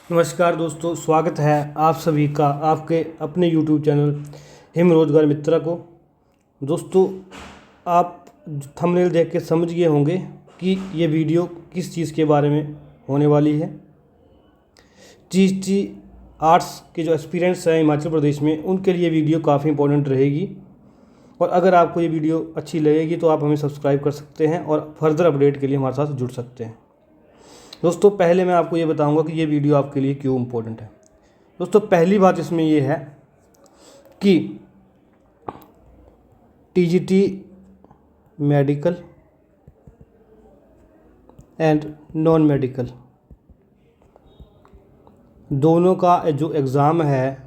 नमस्कार दोस्तों, स्वागत है आप सभी का आपके अपने YouTube चैनल हिम रोजगार मित्रा को। दोस्तों, आप थंबनेल देख के समझ गए होंगे कि ये वीडियो किस चीज़ के बारे में होने वाली है। टीजीटी आर्ट्स के जो एस्पिरेंट्स हैं हिमाचल प्रदेश में, उनके लिए वीडियो काफ़ी इंपॉर्टेंट रहेगी। और अगर आपको ये वीडियो अच्छी लगेगी तो आप हमें सब्सक्राइब कर सकते हैं और फर्दर अपडेट के लिए हमारे साथ जुड़ सकते हैं। दोस्तों, पहले मैं आपको ये बताऊंगा कि ये वीडियो आपके लिए क्यों इम्पोर्टेंट है। दोस्तों, पहली बात इसमें ये है कि TGT medical and non medical दोनों का जो एग्ज़ाम है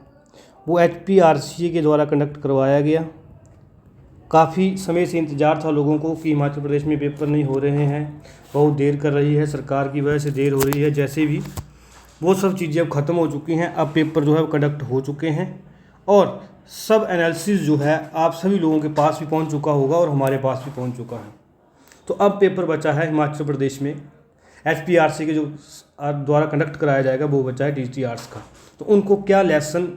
वो HPRC के द्वारा कंडक्ट करवाया गया। काफ़ी समय से इंतज़ार था लोगों को कि हिमाचल प्रदेश में पेपर नहीं हो रहे हैं, बहुत देर कर रही है सरकार की वजह से देर हो रही है। जैसे भी वो सब चीज़ें अब ख़त्म हो चुकी हैं, अब पेपर जो है वो कंडक्ट हो चुके हैं और सब एनालिसिस जो है आप सभी लोगों के पास भी पहुंच चुका होगा और हमारे पास भी पहुंच चुका है। तो अब पेपर बचा है हिमाचल प्रदेश में HPRC के जो द्वारा कंडक्ट कराया जाएगा वो बचा है टीजीटी आर्ट्स का। तो उनको क्या लेसन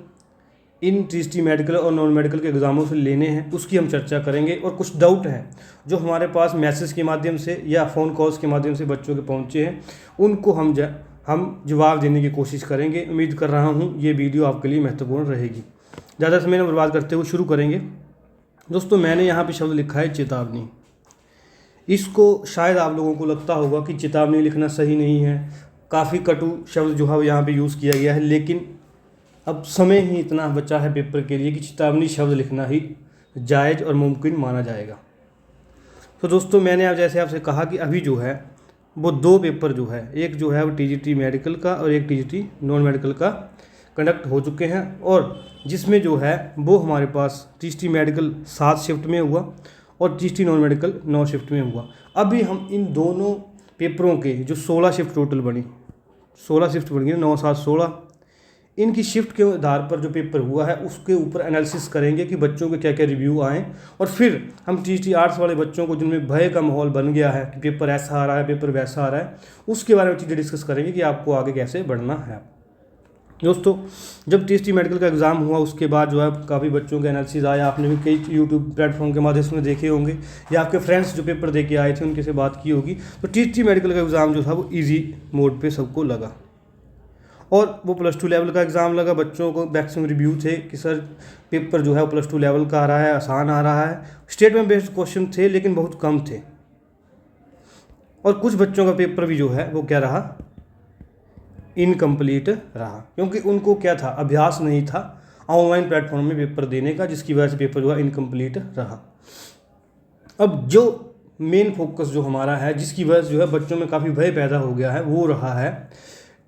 इन टीजीटी मेडिकल और नॉन मेडिकल के एग्ज़ामों से लेने हैं उसकी हम चर्चा करेंगे। और कुछ डाउट हैं जो हमारे पास मैसेज के माध्यम से या फ़ोन कॉल्स के माध्यम से बच्चों के पहुँचे हैं, उनको हम जवाब देने की कोशिश करेंगे। उम्मीद कर रहा हूँ ये वीडियो आपके लिए महत्वपूर्ण रहेगी। ज़्यादा समय न बर्बाद करते हुए शुरू करेंगे। दोस्तों, मैंने यहाँ पे शब्द लिखा है चेतावनी। इसको शायद आप लोगों को लगता होगा कि चेतावनी लिखना सही नहीं है, काफ़ी कटु शब्द जो है वो यहाँ पे यूज़ किया गया है, लेकिन अब समय ही इतना बचा है पेपर के लिए कि चेतावनी शब्द लिखना ही जायज़ और मुमकिन माना जाएगा। तो दोस्तों, मैंने अब जैसे आपसे कहा कि अभी जो है वो दो पेपर जो है, एक जो है वो टीजीटी मेडिकल का और एक टीजीटी नॉन मेडिकल का कंडक्ट हो चुके हैं। और जिसमें जो है वो हमारे पास टीजीटी मेडिकल 7 शिफ्ट में हुआ और टीजीटी नॉन मेडिकल 9 शिफ्ट में हुआ। अभी हम इन दोनों पेपरों के जो 16 शिफ्ट टोटल बनी, 16 शिफ्ट बन गई, 9 7 16, इनकी शिफ्ट के आधार पर जो पेपर हुआ है उसके ऊपर एनालिसिस करेंगे कि बच्चों के क्या क्या रिव्यू आए। और फिर हम टीजीटी आर्ट्स वाले बच्चों को जिनमें भय का माहौल बन गया है कि पेपर ऐसा आ रहा है, पेपर वैसा आ रहा है, उसके बारे में चीज़ें डिस्कस करेंगे कि आपको आगे कैसे बढ़ना है। दोस्तों, जब टीजीटी मेडिकल का एग्ज़ाम हुआ उसके बाद जो है काफ़ी बच्चों के एनालिसिस आया। आपने भी कई यूट्यूब प्लेटफॉर्म के माध्यम से देखे होंगे या आपके फ्रेंड्स जो पेपर दे के आए थे उनके से बात की होगी। तो टीजीटी मेडिकल का एग्ज़ाम जो था वो ईजी मोड पे सबको लगा और वो +2 लेवल का एग्ज़ाम लगा। बच्चों को मैक्सिमम रिव्यू थे कि सर पेपर जो है वो +2 लेवल का आ रहा है, आसान आ रहा है। स्टेटमेंट बेस्ड क्वेश्चन थे लेकिन बहुत कम थे। और कुछ बच्चों का पेपर भी जो है वो क्या रहा, इनकम्प्लीट रहा, क्योंकि उनको क्या था, अभ्यास नहीं था ऑनलाइन प्लेटफॉर्म में पेपर देने का, जिसकी वजह से पेपर जो है इनकम्प्लीट रहा। अब जो मेन फोकस जो हमारा है, जिसकी वजह से जो है बच्चों में काफ़ी भय पैदा हो गया है, वो रहा है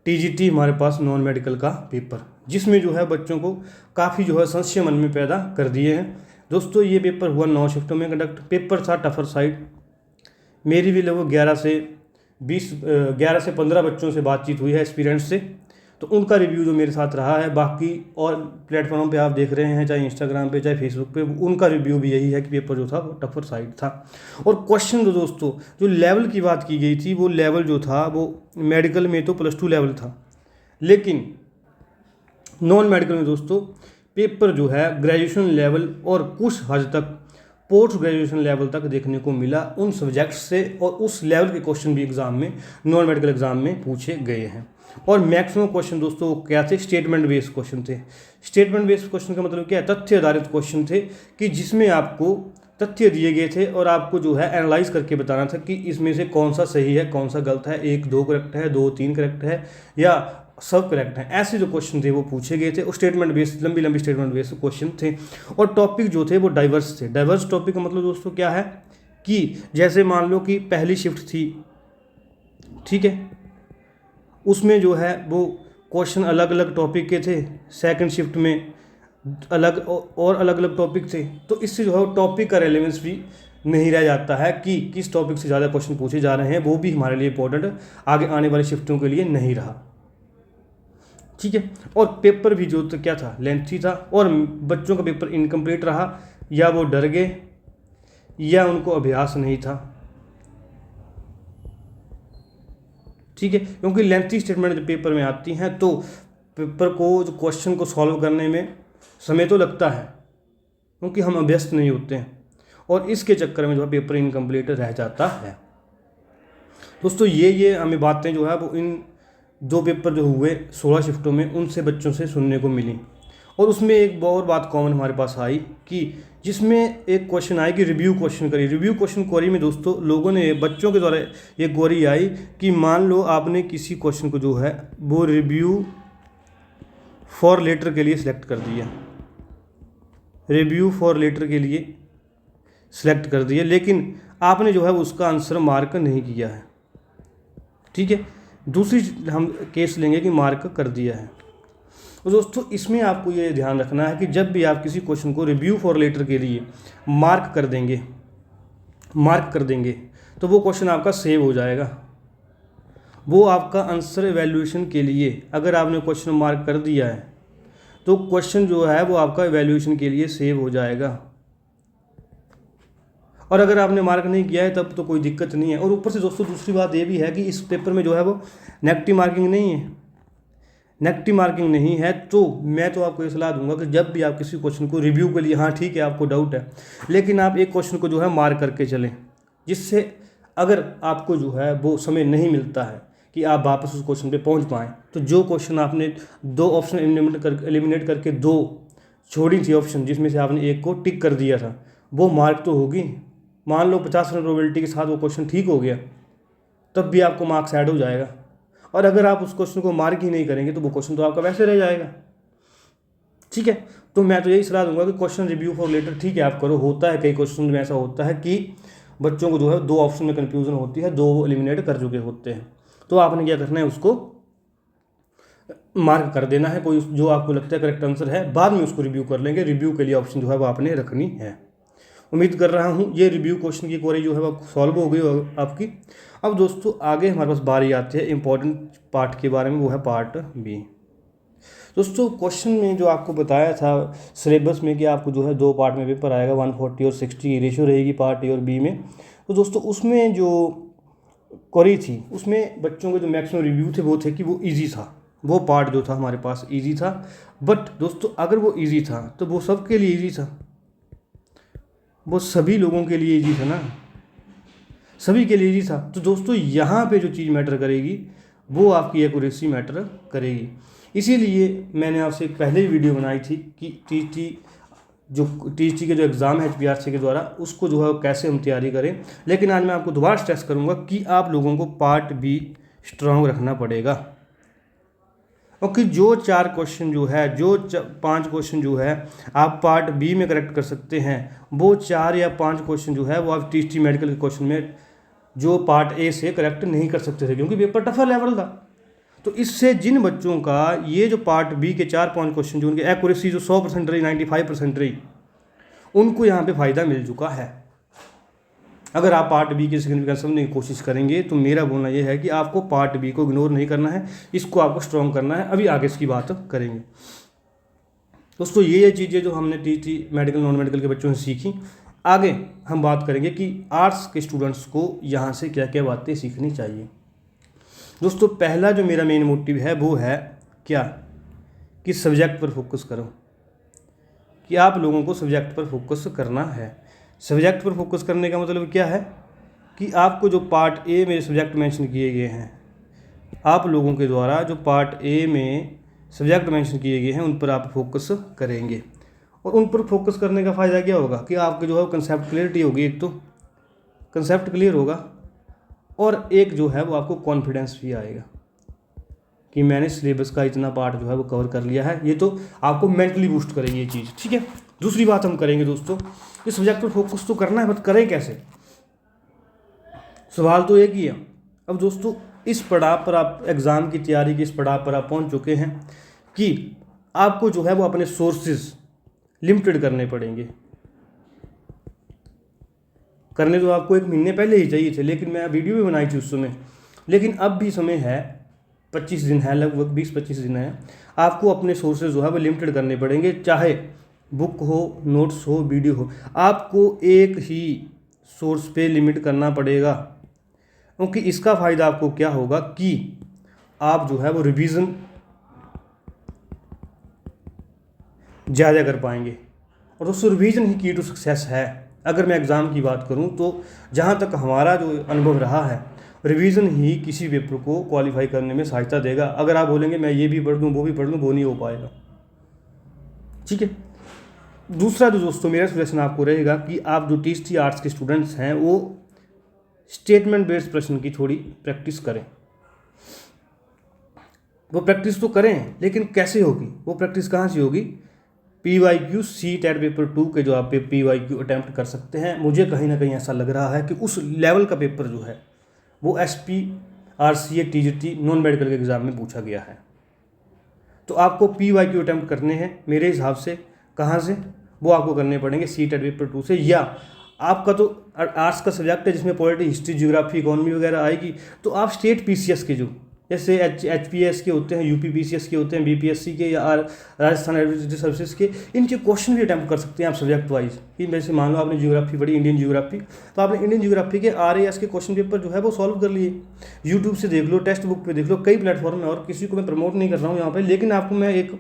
टीजीटी हमारे पास नॉन मेडिकल का पेपर, जिसमें जो है बच्चों को काफ़ी जो है संशय मन में पैदा कर दिए हैं। दोस्तों, ये पेपर हुआ 9 शिफ्टों में कंडक्ट। पेपर था टफर साइड। मेरी भी लगभग 11 से 15 बच्चों से बातचीत हुई है एक्सपीरियंस से, तो उनका रिव्यू जो मेरे साथ रहा है। बाकी और प्लेटफॉर्म पे आप देख रहे हैं, चाहे इंस्टाग्राम पे चाहे फेसबुक पे, उनका रिव्यू भी यही है कि पेपर जो था वो टफर साइड था। और क्वेश्चन तो दोस्तों, जो लेवल की बात की गई थी, वो लेवल जो था वो मेडिकल में तो +2 लेवल था, लेकिन नॉन मेडिकल में दोस्तों पेपर जो है ग्रेजुएशन लेवल और कुछ हद तक पोस्ट ग्रेजुएशन लेवल तक देखने को मिला उन सब्जेक्ट से। और उस लेवल के क्वेश्चन भी एग्ज़ाम में, नॉन मेडिकल एग्ज़ाम में पूछे गए हैं। और मैक्सिमम क्वेश्चन दोस्तों क्या थे, स्टेटमेंट बेस्ड क्वेश्चन थे। स्टेटमेंट बेस्ड क्वेश्चन का मतलब क्या है, तथ्य आधारित क्वेश्चन थे कि जिसमें आपको तथ्य दिए गए थे और आपको जो है एनालाइज करके बताना था कि इसमें से कौन सा सही है, कौन सा गलत है, 1 2 करेक्ट है, 2 3 करेक्ट है या सब करेक्ट है। ऐसे जो क्वेश्चन थे वो पूछे गए थे और स्टेटमेंट बेस्ड, लंबी लंबी स्टेटमेंट बेस्ड क्वेश्चन थे। और टॉपिक जो थे वो डाइवर्स थे। डाइवर्स टॉपिक का मतलब दोस्तों क्या है कि जैसे मान लो कि पहली शिफ्ट थी, ठीक है, उसमें जो है वो क्वेश्चन अलग अलग टॉपिक के थे। सेकंड शिफ्ट में अलग और अलग अलग टॉपिक थे। तो इससे जो है टॉपिक का रेलेवेंस भी नहीं रह जाता है कि किस टॉपिक से ज़्यादा क्वेश्चन पूछे जा रहे हैं, वो भी हमारे लिए इंपॉर्टेंट आगे आने वाली शिफ्टों के लिए नहीं रहा, ठीक है। और पेपर भी जो तो क्या था, लेंथी था और बच्चों का पेपर इनकम्प्लीट रहा। या वो डर गए या उनको अभ्यास नहीं था, ठीक है, क्योंकि लेंथी स्टेटमेंट जब पेपर में आती हैं तो पेपर को जो क्वेश्चन को सॉल्व करने में समय तो लगता है, क्योंकि हम अभ्यस्त नहीं होते हैं और इसके चक्कर में जो है पेपर इनकम्प्लीट रह जाता है। दोस्तों ये हमें बातें जो है वो इन 2 पेपर जो हुए 16 शिफ्टों में उनसे बच्चों से सुनने को मिली। और उसमें एक और बात कॉमन हमारे पास आई कि जिसमें एक क्वेश्चन आया कि रिव्यू क्वेश्चन करी। रिव्यू क्वेश्चन क्वेरी में दोस्तों लोगों ने, बच्चों के द्वारा ये क्वेरी आई कि मान लो आपने किसी क्वेश्चन को जो है वो रिव्यू फॉर लेटर के लिए सिलेक्ट कर दिया, रिव्यू फॉर लेटर के लिए सिलेक्ट कर दिया, लेकिन आपने जो है उसका आंसर मार्क नहीं किया है। ठीक है, दूसरी हम केस लेंगे कि मार्क कर दिया है। तो दोस्तों इसमें आपको ये ध्यान रखना है कि जब भी आप किसी क्वेश्चन को रिव्यू फॉर लेटर के लिए मार्क कर देंगे तो वो क्वेश्चन आपका सेव हो जाएगा। वो आपका आंसर एवेल्यूएशन के लिए, अगर आपने क्वेश्चन मार्क कर दिया है तो क्वेश्चन जो है वो आपका एवेल्यूएशन के लिए सेव हो जाएगा, और अगर आपने मार्क नहीं किया है तब तो कोई दिक्कत नहीं है। और ऊपर से दोस्तों दूसरी बात ये भी है कि इस पेपर में जो है वो नेगेटिव मार्किंग नहीं है। नेगेटिव मार्किंग नहीं है तो मैं तो आपको ये सलाह दूंगा कि जब भी आप किसी क्वेश्चन को रिव्यू के लिए, हाँ ठीक है आपको डाउट है, लेकिन आप एक क्वेश्चन को जो है मार्क करके चलें, जिससे अगर आपको जो है वो समय नहीं मिलता है कि आप वापस उस क्वेश्चन पे पहुंच पाएँ, तो जो क्वेश्चन आपने 2 ऑप्शन एलिमिनेट करके 2 छोड़ी थी ऑप्शन, जिसमें से आपने एक को टिक कर दिया था, वो मार्क तो होगी। मान लो 50% प्रोबेबिलिटी के साथ वो क्वेश्चन ठीक हो गया, तब भी आपको मार्क्स ऐड हो जाएगा। और अगर आप उस क्वेश्चन को मार्क ही नहीं करेंगे तो वो क्वेश्चन तो आपका वैसे रह जाएगा। ठीक है, तो मैं तो यही सलाह दूंगा कि क्वेश्चन रिव्यू फॉर लेटर ठीक है आप करो। होता है कई क्वेश्चन में ऐसा होता है कि बच्चों को जो है 2 ऑप्शन में कन्फ्यूजन होती है, 2 वो एलिमिनेट कर चुके होते हैं, तो आपने क्या करना है, उसको मार्क कर देना है। कोई जो आपको लगता है करेक्ट आंसर है, बाद में उसको रिव्यू कर लेंगे। रिव्यू के लिए ऑप्शन जो है वो आपने रखनी है। उम्मीद कर रहा हूँ ये रिव्यू क्वेश्चन की क्वेरी जो है वो सॉल्व हो गई आपकी। अब दोस्तों आगे हमारे पास बारी आती है इंपॉर्टेंट पार्ट के बारे में, वो है पार्ट बी। दोस्तों क्वेश्चन में जो आपको बताया था सिलेबस में कि आपको जो है 2 पार्ट में पेपर आएगा, 140 और 60 की रेशियो रहेगी पार्ट ए और बी में। तो दोस्तों उसमें जो क्वेरी थी उसमें बच्चों के जो मैक्सिमम रिव्यू थे वो थे कि वो ईजी था, वो पार्ट जो था हमारे पास ईजी था। बट दोस्तों अगर वो ईजी था तो वो सबके लिए ईजी था, वो सभी लोगों के लिए ईजी था ना, सभी के लिए ईजी था। तो दोस्तों यहाँ पे जो चीज़ मैटर करेगी वो आपकी एक्यूरेसी मैटर करेगी। इसीलिए मैंने आपसे एक पहले ही वीडियो बनाई थी कि टीटी के जो एग्ज़ाम है HPRC के द्वारा, उसको जो है कैसे हम तैयारी करें। लेकिन आज मैं आपको दोबारा स्ट्रेस करूँगा कि आप लोगों को पार्ट बी स्ट्रांग रखना पड़ेगा, क्योंकि जो 4 क्वेश्चन जो है, जो 5 क्वेश्चन जो है आप पार्ट बी में करेक्ट कर सकते हैं, वो 4 या 5 क्वेश्चन जो है वो आप टीटी मेडिकल के क्वेश्चन में जो पार्ट ए से करेक्ट नहीं कर सकते थे, क्योंकि पेपर टफर लेवल था। तो इससे जिन बच्चों का ये जो पार्ट बी के 4-5 क्वेश्चन जो उनकी एक्यूरेसी जो 100% रही, 95% रही, उनको यहाँ पे फ़ायदा मिल चुका है। अगर आप पार्ट बी की सिग्निफिकेंस समझने की कोशिश करेंगे तो मेरा बोलना यह है कि आपको पार्ट बी को इग्नोर नहीं करना है, इसको आपको स्ट्रॉन्ग करना है। अभी आगे इसकी बात करेंगे। दोस्तों ये चीज़ें जो हमने टीटी मेडिकल नॉन मेडिकल के बच्चों से सीखी, आगे हम बात करेंगे कि आर्ट्स के स्टूडेंट्स को यहाँ से क्या क्या बातें सीखनी चाहिए। दोस्तों पहला जो मेरा मेन मोटिव है वो है क्या, कि सब्जेक्ट पर फोकस करो, कि आप लोगों को सब्जेक्ट पर फोकस करना है। सब्जेक्ट पर फोकस करने का मतलब क्या है कि आपको जो पार्ट ए में सब्जेक्ट मेंशन किए गए हैं, आप लोगों के द्वारा जो पार्ट ए में सब्जेक्ट मेंशन किए गए हैं उन पर आप फोकस करेंगे। और उन पर फोकस करने का फ़ायदा क्या होगा कि आपके जो है कंसेप्ट क्लियरिटी होगी, एक तो कंसेप्ट क्लियर होगा, और एक जो है वो आपको कॉन्फिडेंस भी आएगा कि मैंने सिलेबस का इतना पार्ट जो है वो कवर कर लिया है। ये तो आपको मेंटली बूस्ट करेगी ये चीज़। ठीक है, दूसरी बात हम करेंगे दोस्तों, इस सब्जेक्ट पर फोकस तो करना है, बट करें कैसे। सवाल तो एक ही है। अब दोस्तों इस पड़ाव पर आप एग्ज़ाम की तैयारी के इस पड़ाव पर आप पहुंच चुके हैं कि आपको जो है वो अपने सोर्सेज लिमिटेड करने पड़ेंगे। करने तो आपको 1 महीने पहले ही चाहिए थे, लेकिन मैं वीडियो भी बनाई थी उस समय। लेकिन अब भी समय है, 25 दिन है, लगभग 20-25 दिन है। आपको अपने सोर्सेज जो है वो लिमिटेड करने पड़ेंगे, चाहे बुक हो, नोट्स हो, वीडियो हो, आपको एक ही सोर्स पे लिमिट करना पड़ेगा। क्योंकि इसका फ़ायदा आपको क्या होगा कि आप जो है वो रिवीजन ज़्यादा कर पाएंगे, और दोस्तों रिवीजन ही की टू सक्सेस है। अगर मैं एग्ज़ाम की बात करूं तो जहां तक हमारा जो अनुभव रहा है, रिवीजन ही किसी पेपर को क्वालिफाई करने में सहायता देगा। अगर आप बोलेंगे मैं ये भी पढ़ लूँ वो भी पढ़ लूँ, वो नहीं हो पाएगा। ठीक है। दूसरा जो दोस्तों मेरा सजेशन आपको रहेगा कि आप जो टीएसटी आर्ट्स के स्टूडेंट्स हैं वो स्टेटमेंट बेस्ड प्रश्न की थोड़ी प्रैक्टिस करें। वो प्रैक्टिस तो करें, लेकिन कैसे होगी वो प्रैक्टिस, कहाँ से होगी? PYQ CTET पेपर 2 के जो आप PYQ अटैम्प्ट कर सकते हैं। मुझे कहीं ना कहीं ऐसा लग रहा है कि उस लेवल का पेपर जो है वो SP RCA TGT non medical के एग्ज़ाम में पूछा गया है। तो आपको PYQ अटैम्प्ट करने हैं मेरे हिसाब से। कहाँ से? वो आपको करने पड़ेंगे CTET पेपर 2 से, या आपका तो आर्ट्स का सब्जेक्ट है जिसमें पॉलिटी, हिस्ट्री, ज्योग्राफी, इकोनॉमी वगैरह आएगी, तो आप स्टेट PCS के जो जैसे HPS के होते हैं, UP PCS के होते हैं, BPSC के या राजस्थान एडमिनिस्ट्रेटिव सर्विसेज के, इनके क्वेश्चन भी अटैम्प्ट कर सकते हैं आप सब्जेक्ट वाइज। कि जैसे मान लो आपने ज्योग्राफी पढ़ी, इंडियन ज्योग्राफी, तो आपने इंडियन ज्योग्राफी के RAS के क्वेश्चन पेपर जो है वो सॉल्व कर लिए। यूट्यूब से देख लो, टेक्स्ट बुक पे देख लो, कई प्लेटफॉर्म है, और किसी को मैं प्रमोट नहीं कर रहा हूँ यहाँ पे, लेकिन आपको मैं एक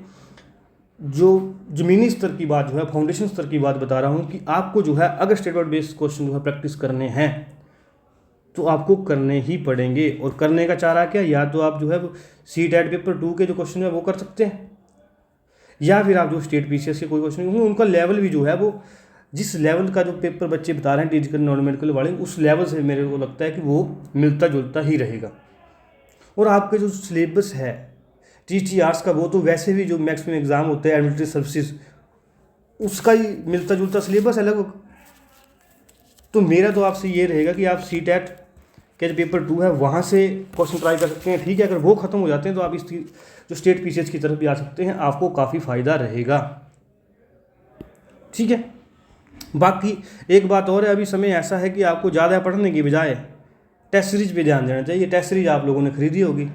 जो ज़मीनी स्तर की बात जो है, फाउंडेशन स्तर की बात बता रहा हूँ कि आपको जो है अगर स्टेटमेंट बेस्ड क्वेश्चन जो है प्रैक्टिस करने हैं तो आपको करने ही पड़ेंगे। और करने का चारा क्या, या तो आप जो है CTET पेपर 2 के जो क्वेश्चन है वो कर सकते हैं, या फिर आप जो स्टेट PCS के कोई क्वेश्चन होंगे उनका लेवल भी जो है वो जिस लेवल का जो पेपर बच्चे बता रहे हैं टीचर नॉन मेडिकल वाले, उस लेवल से मेरे को लगता है कि वो मिलता जुलता ही रहेगा। और आपके जो सिलेबस है TST आर्ट्स का, वो तो वैसे भी जो मैक्सिमम एग्ज़ाम होते हैं एडमिनिस्ट्रेटिव सर्विसेज, उसका ही मिलता जुलता सिलेबस है लगभग। तो मेरा तो आपसे ये रहेगा कि आप CTET के जो पेपर 2 है वहाँ से क्वेश्चन ट्राई कर सकते हैं। ठीक है, अगर वो ख़त्म हो जाते हैं तो आप इस जो स्टेट PCS की तरफ भी आ सकते हैं, आपको काफ़ी फ़ायदा रहेगा। ठीक है। बाकी एक बात और है, अभी समय ऐसा है कि आपको ज़्यादा पढ़ने की बजाय टेस्ट सीरीज पे ध्यान देना चाहिए। टेस्ट सीरीज आप लोगों ने खरीदी होगी,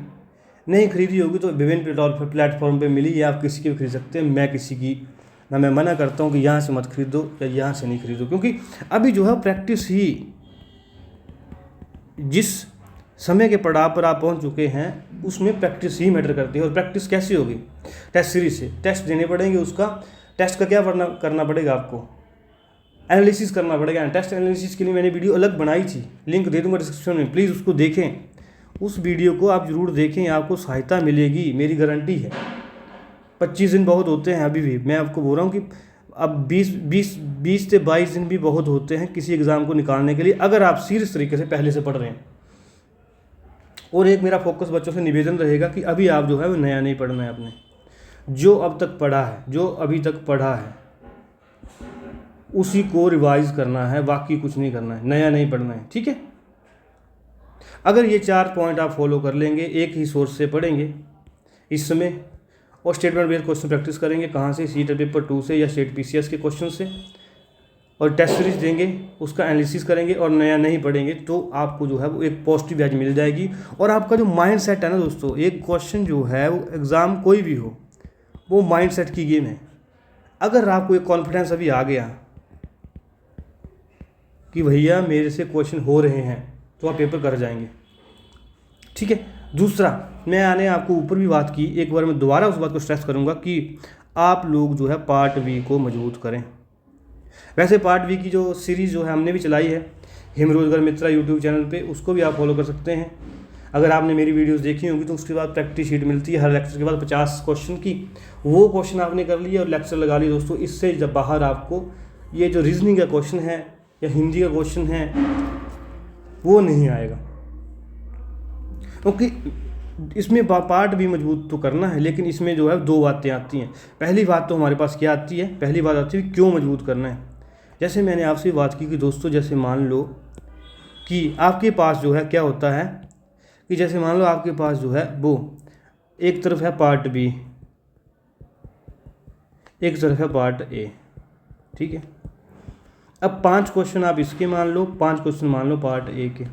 नहीं खरीदी होगी तो विभिन्न प्लेटफॉर्म पे मिली, या आप किसी की भी खरीद सकते हैं। मैं किसी की ना मैं मना करता हूँ कि यहाँ से मत खरीदो या यहाँ से नहीं खरीदो, क्योंकि अभी जो है प्रैक्टिस ही, जिस समय के पड़ाव पर आप पहुँच चुके हैं उसमें प्रैक्टिस ही मैटर करती है। और प्रैक्टिस कैसी होगी? टेस्ट सीरीज से टेस्ट देने पड़ेंगे। उसका टेस्ट का क्या करना पड़ेगा आपको? एनालिसिस करना पड़ेगा। टेस्ट एनालिसिस के लिए मैंने वीडियो अलग बनाई थी, लिंक दे दूँगा डिस्क्रिप्शन में, प्लीज़ उसको देखें। उस वीडियो को आप ज़रूर देखें, आपको सहायता मिलेगी, मेरी गारंटी है। 25 दिन बहुत होते हैं अभी भी, मैं आपको बोल रहा हूँ कि अब 20 से 22 दिन भी बहुत होते हैं किसी एग्ज़ाम को निकालने के लिए, अगर आप सीरियस तरीके से पहले से पढ़ रहे हैं। और एक मेरा फोकस बच्चों से निवेदन रहेगा कि अभी आप जो है वो नया नहीं पढ़ना है, अपने जो अब तक पढ़ा है, जो अभी तक पढ़ा है उसी को रिवाइज करना है, बाकी कुछ नहीं करना है, नया नहीं पढ़ना है। ठीक है। अगर ये 4 पॉइंट आप फॉलो कर लेंगे, एक ही सोर्स से पढ़ेंगे इस समय, और स्टेटमेंट बेस्ड क्वेश्चन प्रैक्टिस करेंगे, कहाँ से? CTET पेपर 2 से या स्टेट PCS के क्वेश्चन से, और टेस्ट सीरीज देंगे, उसका एनालिसिस करेंगे और नया नहीं पढ़ेंगे, तो आपको जो है वो एक पॉजिटिव एज मिल जाएगी। और आपका जो माइंड सेट है ना दोस्तों, एक क्वेश्चन जो है वो एग्ज़ाम कोई भी हो, वो माइंड सेट की गेम है। अगर आपको एक कॉन्फिडेंस अभी आ गया कि भैया मेरे से क्वेश्चन हो रहे हैं, तो आप पेपर कर जाएंगे। ठीक है। दूसरा, मैं आपको ऊपर भी बात की, एक बार मैं दोबारा उस बात को स्ट्रेस करूंगा कि आप लोग जो है पार्ट वी को मजबूत करें। वैसे पार्ट वी की जो सीरीज़ जो है हमने भी चलाई है हिमरोजगार मित्रा यूट्यूब चैनल पे, उसको भी आप फॉलो कर सकते हैं। अगर आपने मेरी वीडियोस देखी होंगी तो उसके बाद प्रैक्टिस शीट मिलती है हर लेक्चर के बाद 50 क्वेश्चन की, वो क्वेश्चन आपने कर लिए और लेक्चर लगा लिए दोस्तों। इससे जब बाहर आपको ये जो रीजनिंग का क्वेश्चन है या हिंदी का क्वेश्चन है वो नहीं आएगा, क्योंकि इसमें पार्ट भी मजबूत तो करना है, लेकिन इसमें जो है 2 बातें आती हैं। पहली बात तो हमारे पास क्या आती है? पहली बात आती है क्यों मजबूत करना है। जैसे मैंने आपसे बात की कि दोस्तों, जैसे मान लो कि आपके पास जो है क्या होता है कि जैसे मान लो आपके पास जो है वो एक तरफ है पार्ट बी, एक तरफ है पार्ट ए। ठीक है। अब 5 क्वेश्चन आप इसके मान लो, 5 क्वेश्चन मान लो पार्ट ए के।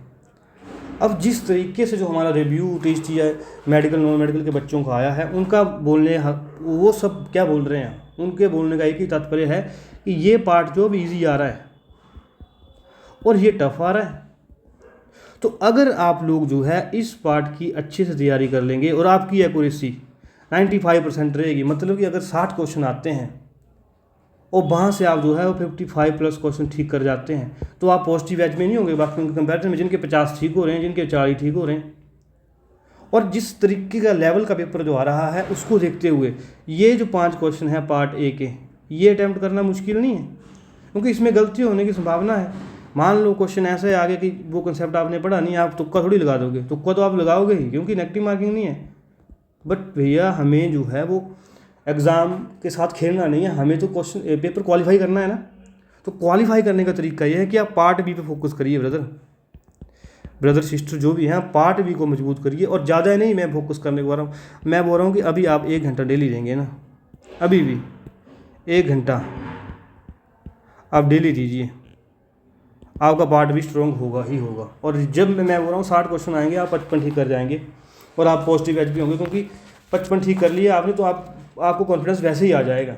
अब जिस तरीके से जो हमारा रिव्यू टेस्ट या मेडिकल नॉन मेडिकल के बच्चों का आया है, उनका बोलने वो सब क्या बोल रहे हैं, उनके बोलने का एक ही तात्पर्य है कि ये पार्ट जो अब ईजी आ रहा है और ये टफ आ रहा है। तो अगर आप लोग जो है इस पार्ट की अच्छे से तैयारी कर लेंगे और आपकी एक्यूरेसी 95% रहेगी, मतलब कि अगर 60 क्वेश्चन आते हैं और वहाँ से आप जो है वो 55+ क्वेश्चन ठीक कर जाते हैं, तो आप पॉजिटिव एज में नहीं होंगे बाकी उनके कंपैरिजन में, जिनके 50 ठीक हो रहे हैं, जिनके 40 ठीक हो रहे हैं। और जिस तरीके का लेवल का पेपर जो आ रहा है उसको देखते हुए ये जो 5 क्वेश्चन है पार्ट ए के, ये अटैम्प्ट करना मुश्किल नहीं है, क्योंकि इसमें गलती होने की संभावना है। मान लो क्वेश्चन ऐसा है आगे कि वो कंसेप्ट आपने पढ़ा नहीं, आप तुक्का थोड़ी लगा दोगे, तुक्का तो आप लगाओगे ही, क्योंकि नेगेटिव मार्किंग नहीं है। बट भैया हमें जो है वो एग्ज़ाम के साथ खेलना नहीं है, हमें तो क्वेश्चन पेपर क्वालिफाई करना है ना। तो क्वालिफाई करने का तरीका ये है कि आप पार्ट बी पे फोकस करिए ब्रदर सिस्टर जो भी हैं, पार्ट बी को मजबूत करिए। और ज़्यादा नहीं मैं फोकस करने को बोल रहा हूँ, मैं बोल रहा हूँ कि अभी आप 1 घंटा डेली देंगे ना, अभी भी 1 घंटा आप डेली दीजिए, आपका पार्ट भी स्ट्रॉन्ग होगा ही होगा। और जब मैं बोल रहा हूँ 60 क्वेश्चन आएंगे, आप 55 ठीक कर जाएंगे और आप पॉजिटिव एच भी होंगे, क्योंकि 55 ठीक कर लिए आपने तो आपको कॉन्फिडेंस वैसे ही आ जाएगा।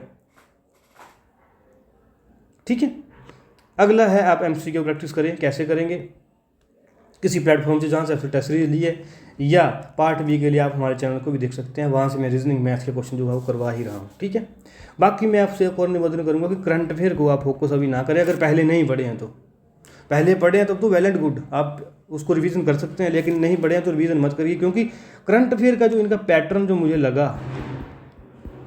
ठीक है, अगला है आप एमसीक्यू प्रैक्टिस करें। कैसे करेंगे? किसी प्लेटफॉर्म से जहाँ से आपसे टेस्ट सीरीज लिए, या पार्ट बी के लिए आप हमारे चैनल को भी देख सकते हैं, वहाँ से मैं रीजनिंग मैथ्स के क्वेश्चन जो है वो करवा ही रहा हूँ। ठीक है, बाकी मैं आपसे एक और निवेदन करूँगा कि करंट अफेयर को आप फोकस अभी ना करें। अगर पहले नहीं पढ़े हैं तो पहले पढ़े हैं तब तो वेल एंड गुड, आप उसको रिवीजन कर सकते हैं, लेकिन नहीं पढ़े हैं तो रिवीजन मत करिए, क्योंकि करंट अफेयर का जो इनका पैटर्न जो मुझे लगा,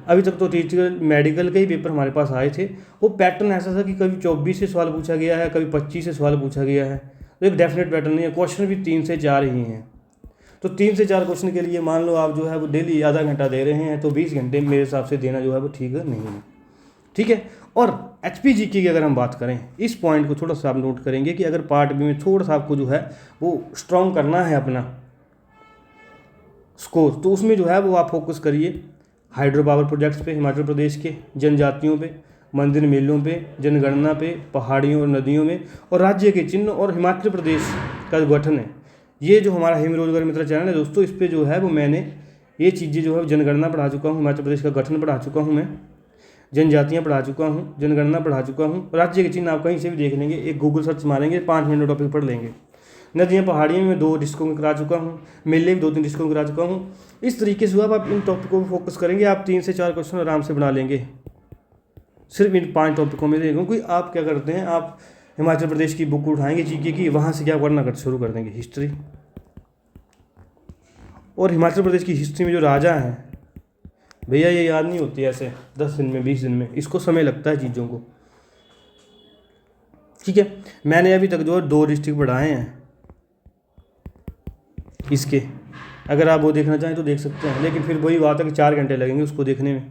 अभी तक तो टीचर मेडिकल के ही पेपर हमारे पास आए थे, वो पैटर्न ऐसा था कि कभी 24 से सवाल पूछा गया है, कभी 25 से सवाल पूछा गया है, तो एक डेफिनेट पैटर्न नहीं है। क्वेश्चन भी 3 से 4 ही हैं, तो 3 से 4 क्वेश्चन के लिए मान लो आप जो है वो डेली आधा घंटा दे रहे हैं, तो 20 घंटे मेरे हिसाब से देना जो है वो ठीक नहीं है। ठीक है, और HPG की अगर हम बात करें, इस पॉइंट को थोड़ा सा आप नोट करेंगे कि अगर पार्ट बी में थोड़ा सा आपको जो है वो स्ट्रॉन्ग करना है अपना स्कोर, तो उसमें जो है वो आप फोकस करिए हाइड्रो पावर प्रोजेक्ट्स पे, हिमाचल प्रदेश के, जनजातियों पे, मंदिर मेलों पे, जनगणना पे, पहाड़ियों और नदियों में, और राज्य के चिन्ह और हिमाचल प्रदेश का जो गठन है। ये जो हमारा हिम रोजगार मित्र चैनल है दोस्तों, इस पर जो है वो मैंने ये चीज़ें जो है जनगणना पढ़ा चुका हूँ, हिमाचल प्रदेश का गठन पढ़ा चुका हूँ, मैं जनजातियाँ पढ़ा चुका हूँ, जनगणना पढ़ा चुका हूँ, राज्य के चिन्ह आप कहीं से भी देख लेंगे, एक गूगल सर्च मारेंगे 5 मिनट टॉपिक पढ़ लेंगे। नदियाँ पहाड़ियाँ में 2 डिस्ट्रिक्टों में करा चुका हूँ, मेले भी 2-3 डिस्ट्रिक्टों में करा चुका हूँ। इस तरीके से आप इन टॉपिकों पर फोकस करेंगे, आप 3 से 4 क्वेश्चन आराम से बना लेंगे सिर्फ इन 5 टॉपिकों में। क्योंकि आप क्या करते हैं, आप हिमाचल प्रदेश की बुक उठाएंगे जीके की, वहाँ से क्या करना शुरू कर देंगे हिस्ट्री, और हिमाचल प्रदेश की हिस्ट्री में जो राजा हैं भैया ये याद नहीं होती ऐसे 10 दिन में 20 दिन में, इसको समय लगता है चीज़ों को। ठीक है, मैंने अभी तक जो है 2 डिस्ट्रिक्ट पढ़ाए हैं इसके, अगर आप वो देखना चाहें तो देख सकते हैं, लेकिन फिर वही बात है कि 4 घंटे लगेंगे उसको देखने में।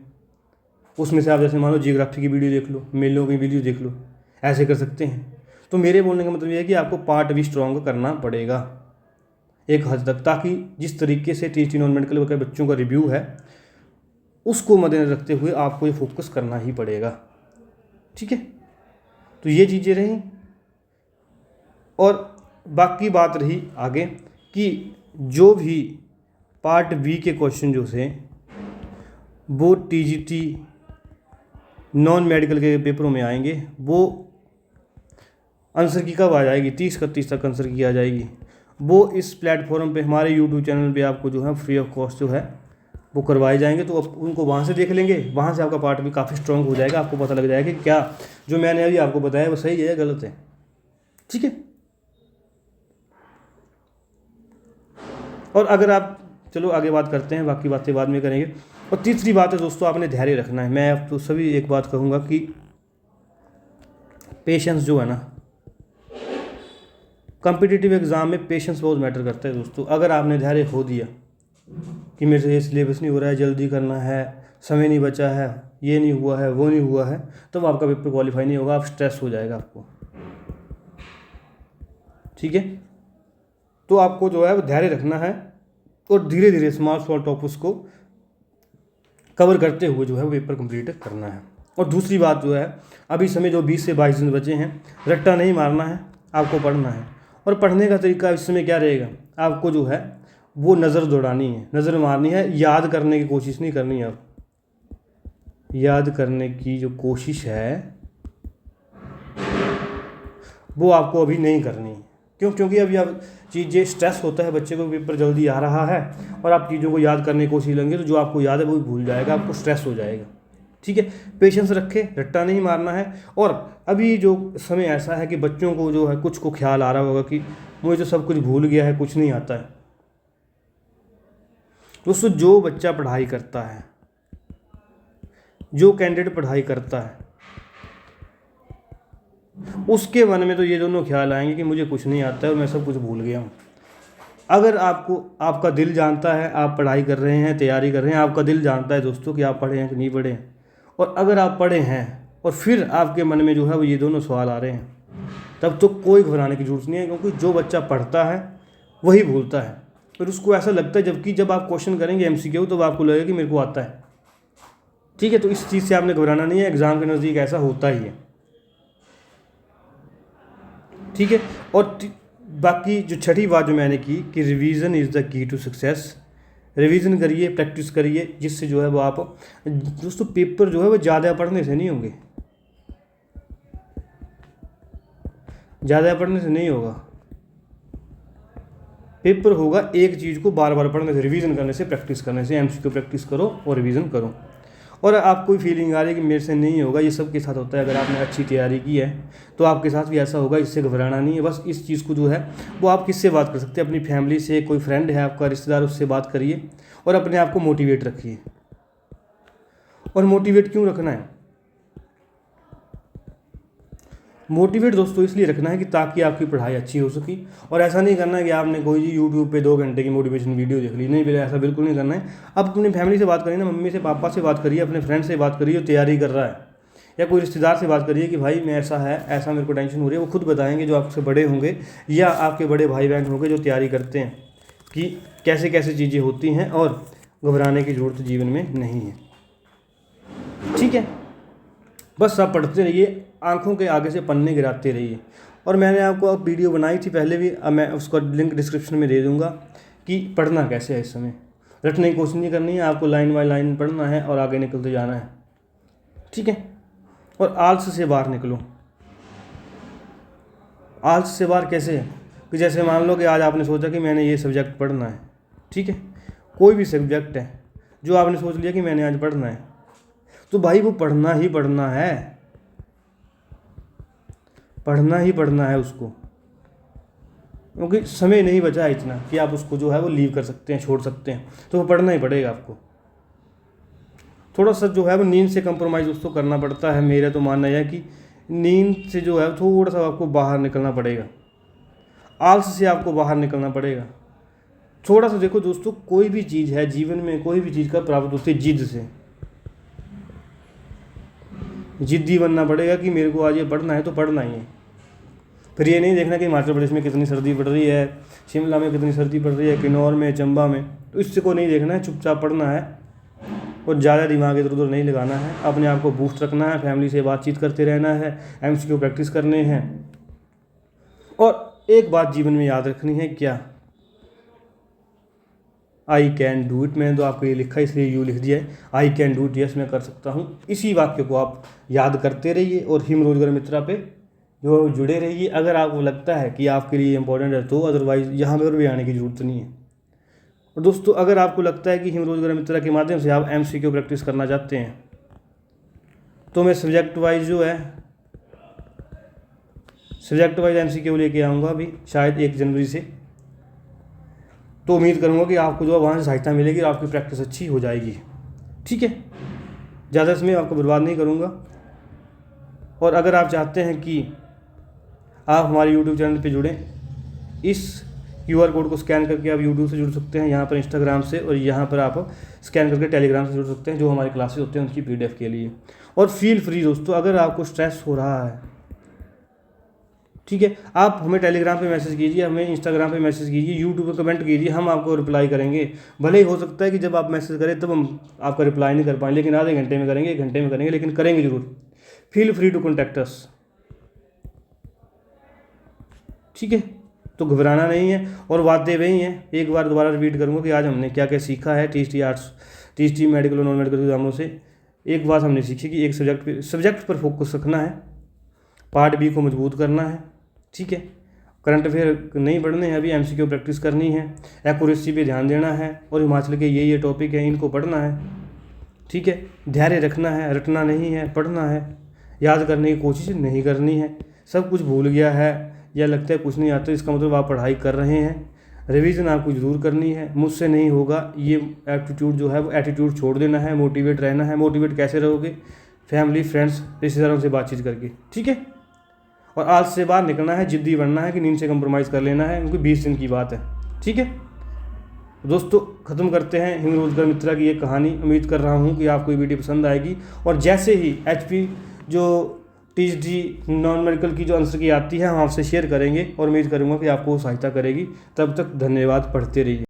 उसमें से आप जैसे मान लो जियोग्राफी की वीडियो देख लो, मेलों की वीडियो देख लो, ऐसे कर सकते हैं। तो मेरे बोलने का मतलब ये है कि आपको पार्ट भी स्ट्रॉन्ग करना पड़ेगा एक हद तक, ताकि जिस तरीके से टीचिंग नॉन मेडिकल के बच्चों का रिव्यू है उसको मद्देनजर रखते हुए आपको ये फोकस करना ही पड़ेगा। ठीक है, तो ये चीज़ें रहीं। और बाकी बात रही आगे कि जो भी पार्ट बी के क्वेश्चन जो थे वो TGT नॉन मेडिकल के पेपरों में आएंगे, वो आंसर की कब आ जाएगी, 30-31 तक आंसर की आ जाएगी। वो इस प्लेटफॉर्म पे हमारे यूट्यूब चैनल पे आपको जो है फ्री ऑफ कॉस्ट जो है वो करवाए जाएंगे, तो आप उनको वहाँ से देख लेंगे, वहाँ से आपका पार्ट भी काफ़ी स्ट्रॉन्ग हो जाएगा, आपको पता लग जाएगा कि क्या जो मैंने अभी आपको बताया वो सही है या गलत है। ठीक है, और अगर आप चलो आगे बात करते हैं, बाकी बातें बाद में करेंगे। और तीसरी बात है दोस्तों, आपने धैर्य रखना है। मैं आप तो सभी एक बात कहूँगा कि पेशेंस जो है ना, कॉम्पिटिटिव एग्ज़ाम में पेशेंस बहुत मैटर करता है दोस्तों। अगर आपने धैर्य खो दिया कि मेरे से ये सिलेबस नहीं हो रहा है, जल्दी करना है, समय नहीं बचा है, ये नहीं हुआ है, वो नहीं हुआ है, तब आपका पेपर क्वालिफाई नहीं होगा, आप स्ट्रेस हो जाएगा आपको। ठीक है, तो आपको जो है वो धैर्य रखना है और धीरे धीरे स्मॉल टॉपिक्स को कवर करते हुए जो है वो पेपर कंप्लीट करना है। और दूसरी बात जो है, अभी समय जो 20 से 22 दिन बचे हैं, रट्टा नहीं मारना है, आपको पढ़ना है। और पढ़ने का तरीका इस समय क्या रहेगा, आपको जो है वो नज़र दौड़ानी है, नज़र मारनी है, याद करने की कोशिश नहीं करनी है। आप याद करने की जो कोशिश है वो आपको अभी नहीं करनी है। क्योंकि अभी आप चीज़ें स्ट्रेस होता है, बच्चे को पेपर जल्दी आ रहा है और आप चीज़ों को याद करने की कोशिश करेंगे तो जो आपको याद है वो भी भूल जाएगा, आपको स्ट्रेस हो जाएगा। ठीक है, पेशेंस रखें, रट्टा नहीं मारना है। और अभी जो समय ऐसा है कि बच्चों को जो है कुछ को ख्याल आ रहा होगा कि मुझे तो सब कुछ भूल गया है, कुछ नहीं आता है। दोस्तों, जो बच्चा पढ़ाई करता है, जो कैंडिडेट पढ़ाई करता है, उसके मन में तो ये दोनों ख्याल आएंगे कि मुझे कुछ नहीं आता है और मैं सब कुछ भूल गया हूँ। अगर आपका दिल जानता है, आप पढ़ाई कर रहे हैं, तैयारी कर रहे हैं, आपका दिल जानता है दोस्तों कि आप पढ़े हैं कि नहीं पढ़े हैं, और अगर आप पढ़े हैं और फिर आपके मन में जो है वो ये दोनों सवाल आ रहे हैं, तब तो कोई घबराने की जरूरत नहीं है। क्योंकि जो बच्चा पढ़ता है वही भूलता है, फिर उसको ऐसा लगता है, जबकि जब आप क्वेश्चन करेंगे MCQ तो आपको लगेगा कि मेरे को आता है। ठीक है, तो इस चीज़ से आपने घबराना नहीं है, एग्ज़ाम के नज़दीक ऐसा होता ही है। ठीक है, और बाकी जो छठी बात जो मैंने की कि revision is the key to success. Revision करिए, प्रैक्टिस करिए, जिससे जो है वो आप दोस्तों पेपर जो है वो ज़्यादा पढ़ने से नहीं होंगे, ज़्यादा पढ़ने से नहीं होगा। पेपर होगा एक चीज़ को बार बार पढ़ने से, रिवीजन करने से, प्रैक्टिस करने से। MCQ प्रैक्टिस करो और रिवीजन करो। और आपको फीलिंग आ रही है कि मेरे से नहीं होगा, ये सबके साथ होता है। अगर आपने अच्छी तैयारी की है तो आपके साथ भी ऐसा होगा, इससे घबराना नहीं है। बस इस चीज़ को जो है वो आप किससे बात कर सकते हैं, अपनी फैमिली से, कोई फ्रेंड है आपका, रिश्तेदार, उससे बात करिए और अपने आप को मोटिवेट रखिए। और मोटिवेट क्यों रखना है? मोटिवेट दोस्तों इसलिए रखना है कि ताकि आपकी पढ़ाई अच्छी हो सके। और ऐसा नहीं करना है कि आपने कोई जी यूट्यूब पे 2 घंटे की मोटिवेशन वीडियो देख ली, नहीं, बिल्कुल ऐसा बिल्कुल नहीं करना है। आप अपनी फैमिली से बात करिए ना, मम्मी से, पापा से बात करिए, अपने फ्रेंड से बात करिए जो तैयारी कर रहा है, या कोई रिश्तेदार से बात करिए कि भाई मैं ऐसा है, ऐसा मेरे को टेंशन हो रही है। वो खुद बताएंगे, जो आपसे बड़े होंगे या आपके बड़े भाई बहन होंगे जो तैयारी करते हैं, कि कैसे कैसे चीज़ें होती हैं और घबराने की ज़रूरत जीवन में नहीं है। ठीक है, बस आप पढ़ते रहिए, आंखों के आगे से पन्ने गिराते रहिए। और मैंने आपको अब वीडियो बनाई थी पहले भी, अब मैं उसका लिंक डिस्क्रिप्शन में दे दूंगा कि पढ़ना कैसे है। इस समय रटने की कोशिश नहीं करनी है, आपको लाइन बाय लाइन पढ़ना है और आगे निकलते जाना है। ठीक है, और आलस से बाहर निकलो। आलस से बाहर कैसे है कि जैसे मान लो कि आज आपने सोचा कि मैंने ये सब्जेक्ट पढ़ना है। ठीक है, कोई भी सब्जेक्ट है जो आपने सोच लिया कि मैंने आज पढ़ना है, तो भाई वो पढ़ना ही पढ़ना है, पढ़ना ही पढ़ना है उसको। क्योंकि समय नहीं बचा है इतना कि आप उसको जो है वो लीव कर सकते हैं, छोड़ सकते हैं, तो वो पढ़ना ही पड़ेगा आपको। थोड़ा सा जो है वो नींद से कंप्रोमाइज़ दोस्तों करना पड़ता है। मेरा तो मानना है कि नींद से जो है थोड़ा सा आपको बाहर निकलना पड़ेगा, आलस से आपको बाहर निकलना पड़ेगा। थोड़ा सा देखो दोस्तों, कोई भी चीज़ है जीवन में, कोई भी चीज़ का प्राप्त होती है जिद से। जिद्दी बनना पड़ेगा कि मेरे को आज ये पढ़ना है तो पढ़ना ही है। फिर ये नहीं देखना कि हिमाचल प्रदेश में कितनी सर्दी पड़ रही है, शिमला में कितनी सर्दी पड़ रही है, किन्नौर में, चंबा में, तो इससे को नहीं देखना है। चुपचाप पढ़ना है और ज़्यादा दिमाग इधर उधर नहीं लगाना है। अपने आप को बूस्ट रखना है, फैमिली से बातचीत करते रहना है, MCQ प्रैक्टिस करने हैं। और एक बात जीवन में याद रखनी है, क्या? I can do it. मैंने तो आपके लिए लिखा है इसलिए यू लिख दिया है, I can do it, yes मैं कर सकता हूँ। इसी वाक्य को आप याद करते रहिए और हिम रोजगार मित्रा पे जो जुड़े रहिए। अगर आपको लगता है कि आपके लिए इम्पोर्टेंट है तो, अदरवाइज़ यहाँ पर भी आने की ज़रूरत नहीं है। और दोस्तों, अगर आपको लगता है कि हिम रोजगार मित्रा के माध्यम से आप MCQ प्रैक्टिस करना चाहते हैं, तो मैं सब्जेक्ट वाइज जो है सब्जेक्ट वाइज MCQ लेके आऊँगा अभी शायद 1 जनवरी से। तो उम्मीद करूँगा कि आपको जो है वहाँ से सहायता मिलेगी और आपकी प्रैक्टिस अच्छी हो जाएगी। ठीक है, ज़्यादा समय आपको बर्बाद नहीं करूँगा। और अगर आप चाहते हैं कि आप हमारे YouTube चैनल पे जुड़ें, इस QR कोड को स्कैन करके आप YouTube से जुड़ सकते हैं, यहाँ पर Instagram से, और यहाँ पर आप स्कैन करके Telegram से जुड़ सकते हैं, जो हमारी क्लासेस होते हैं उनकी PDF के लिए। और फील फ्री दोस्तों, अगर आपको स्ट्रेस हो रहा है, ठीक है, आप हमें टेलीग्राम पे मैसेज कीजिए, हमें इंस्टाग्राम पे मैसेज कीजिए, यूट्यूब पे कमेंट कीजिए, हम आपको रिप्लाई करेंगे। भले ही हो सकता है कि जब आप मैसेज करें तब हम आपका रिप्लाई नहीं कर पाएँ, लेकिन आधे घंटे में करेंगे, 1 घंटे में करेंगे, लेकिन करेंगे ज़रूर। Feel free to contact us. ठीक है, तो घबराना नहीं है। और बातें वही हैं, एक बार दोबारा रिपीट करूँगा कि आज हमने क्या क्या सीखा है TST आर्ट्स, TST मेडिकल और नॉन मेडिकल एग्जामों से। एक बात हमने सीखी कि एक सब्जेक्ट पर फोकस रखना है, पार्ट B को मजबूत करना है। ठीक है, करंट अफेयर नहीं पढ़ने हैं, अभी एमसीक्यू प्रैक्टिस करनी है, एक्यूरेसी पे ध्यान देना है और हिमाचल के ये टॉपिक हैं इनको पढ़ना है। ठीक है, धैर्य रखना है, रटना नहीं है, पढ़ना है, याद करने की कोशिश नहीं करनी है। सब कुछ भूल गया है या लगता है कुछ नहीं आता, इसका मतलब आप पढ़ाई कर रहे हैं। रिवीजन आपको ज़रूर करनी है, मुझसे नहीं होगा ये एप्टीट्यूड जो है वो एटीट्यूड छोड़ देना है, मोटिवेट रहना है। मोटिवेट कैसे रहोगे? फैमिली, फ्रेंड्स, रिश्तेदारों से बातचीत करके। ठीक है, और आज से बाहर निकलना है, जिद्दी बनना है कि नींद से कंप्रोमाइज़ कर लेना है, क्योंकि 20 दिन की बात है। ठीक है दोस्तों, ख़त्म करते हैं हिंग रोजगार मित्रा की ये कहानी। उम्मीद कर रहा हूँ कि आपको ये वीडियो पसंद आएगी, और जैसे ही एचपी जो टीएचडी नॉन मेडिकल की जो आंसर की आती है हम आपसे शेयर करेंगे, और उम्मीद करूँगा कि आपको सहायता करेगी। तब तक धन्यवाद, पढ़ते रहिए।